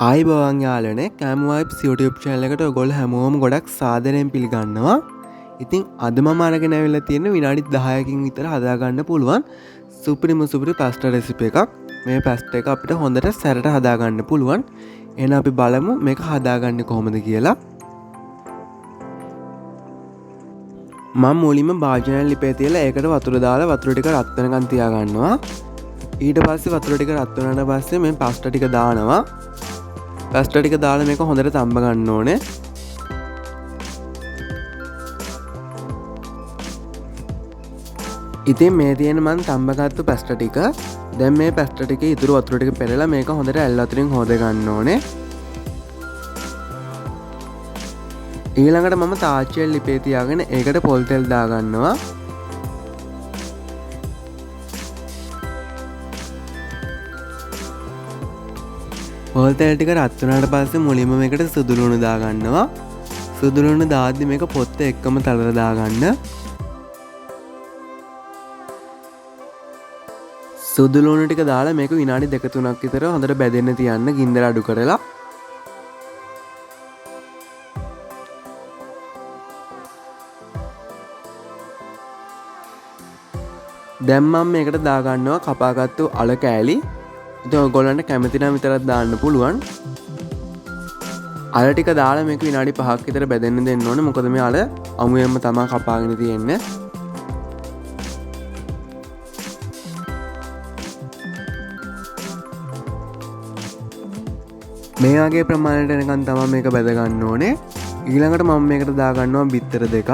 ආයිබෝවන් යාළුවනේ කෑම vibes YouTube channel එකට ඔයගොල්ලෝ හැමෝම ගොඩක් සාදරයෙන් පිළිගන්නවා. ඉතින් අද මම අරගෙන ඇවිල්ලා තියෙන විනාඩි 10කින් විතර හදා ගන්න පුළුවන් සුපිරිම පාස්ටා රෙසිපි එකක්. මේ පාස්ටා එක අපිට හොඳට සැරට හදා ගන්න පුළුවන්. එහෙනම් අපි බලමු මේක හදාගන්නේ කොහොමද කියලා. මම මුලින්ම භාජනයක් ලිපේ තියලා ඒකට වතුර දාලා වතුර ටික රත් වෙනකන් තියා ගන්නවා. ඊට පස්සේ වතුර ටික රත් වුණාට පස්සේ මේ පාස්ටා ටික දානවා. පාස්ටා ටික දාලා මේක හොඳට තම්බ ගන්න ඕනේ. ඉතින් මේ තියෙන මම තම්බගත්තු පාස්ටා ටික දැන් මේ පාස්ටා ටිකේ ඉතුරු වතුර ටික පෙරලා මේක හොඳට ඇල් වතුරින් හොද ගන්න ඕනේ. ඊළඟට මම තාච්චිය ලිපේ තියාගෙන ඒකට පොල් තෙල් දා ගන්නවා. පොල් තෙල් ටික රත් වුණාට පස්සේ මුලින්ම මේකට සුදු ලුණු දා ගන්නවා. සුදු ලුණු දාද්දි මේක පොත්ත එක්කම තලලා දාගන්න. සුදු ලුණු ටික දාලා මේක විනාඩි 2-3ක් විතර හොඳට බැදෙන්න තියන්න ගින්දර අඩු කරලා. දැන් මම මේකට දා ගන්නවා කපාගත්තු අල කෑලි. ඉතින් ඔයගොල්ලන්ට කැමති නම් විතරක් දාන්න පුළුවන්. අල ටික දාලා මේක විනාඩි 5ක් විතර බැදෙන්න දෙන්න ඕනේ. මොකද මේ අල අමුයෙන්ම තමයි කපාගෙන තියෙන්නේ. මේ වගේ ප්‍රමාණයට එනකන් තමයි මේක බැද ගන්න ඕනේ. ඊළඟට මම මේකට දා ගන්නවා බිත්තර දෙකක්.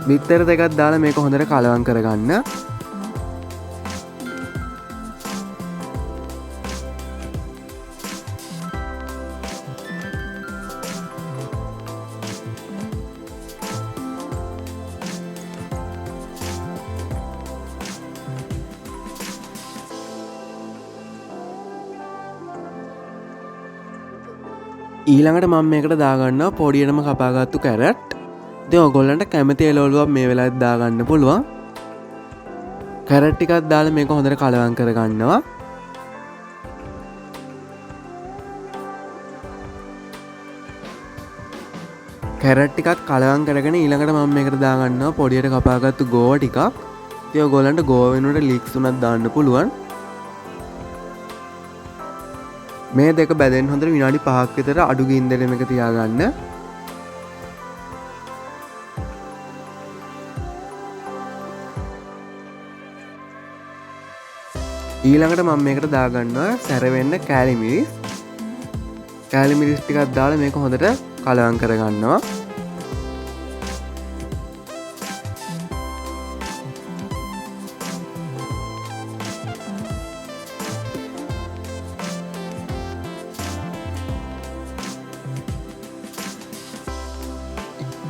බිත්තර දෙකක් දාලා මේක හොඳට කලවම් කරගන්න. ඊළඟට මම මේකට දාගන්නවා පොඩියටම කපාගත්තු කැරට්. ඉතින් ඔයගොල්ලන්ට කැමති එළවලුවක් මේ වෙලාවට දාගන්න පුළුවන්. කැරට් ටිකක් දාලා මේක හොඳට කලවම් කරගන්නවා. කැරට් ටිකක් කලවම් කරගෙන ඊළඟට මම මේකට දාගන්නවා පොඩියට කපාගත්තු ගෝවා ටිකක්. ඉතින් ඔයගොල්ලන්ට ගෝවා වෙනුවට ලීක්ස් උනත් දාන්න පුළුවන්. මේ දෙක බැදෙන්න හොඳට විනාඩි 5ක් විතර අඩු ගින්දරේ මේක තියාගන්න. ඊළඟට මම මේකට දාගන්නවා සැරවෙන්න කෑලි මිරිස්. කෑලි මිරිස් ටිකක් දාලා මේක හොඳට කලවම් කරගන්නවා.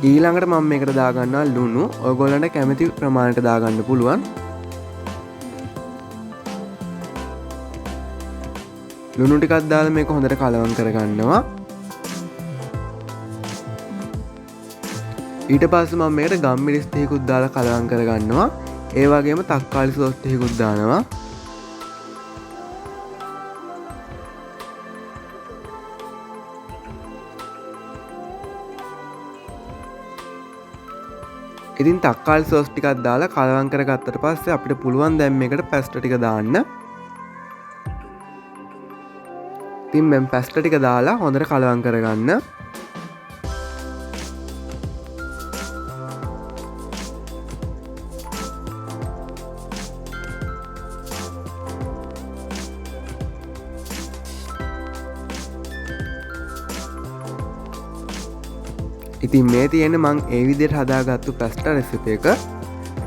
ඊළඟට මම මේකට දාගන්නවා ලුණු. ඔයගොල්ලන්ට කැමති ප්‍රමාණයට දාගන්න පුළුවන්. ලුණු ටිකක් දාලා මේක හොඳට කලවම් කරගන්නවා. ඊට පස්සේ මම මේකට ගම්මිරිස් ටිකකුත් දාලා කලවම් කරගන්නවා. ඒ වගේම තක්කාලි සෝස් ටිකකුත් දානවා. ඉතින් තක්කාලි සෝස් ටිකක් දාලා කලවම් කරගත්තට පස්සේ අපිට පුළුවන් දැන් මේකට පැස්ටා ටික දාන්න. ඉතින් මම පැස්ටා ටික දාලා හොඳට කලවම් කරගන්න. ඉතින් මේ තියෙන්නේ මං ඒ විදිහට හදාගත්තු පාස්ටා රෙසිපි එක.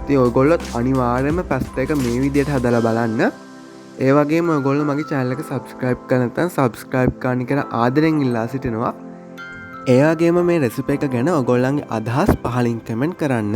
ඉතින් ඔයගොල්ලොත් අනිවාර්යයෙන්ම පාස්ටා එක මේ විදිහට හදලා බලන්න. ඒ වගේම ඔයගොල්ලෝ මගේ channel එක subscribe කරලා නැත්නම් subscribe කරන්න කියලා ආදරෙන් ඉල්ලා සිටිනවා. ඒ වගේම මේ රෙසිපි එක ගැන ඔයගොල්ලන්ගේ අදහස් පහලින් කමෙන්ට් කරන්න.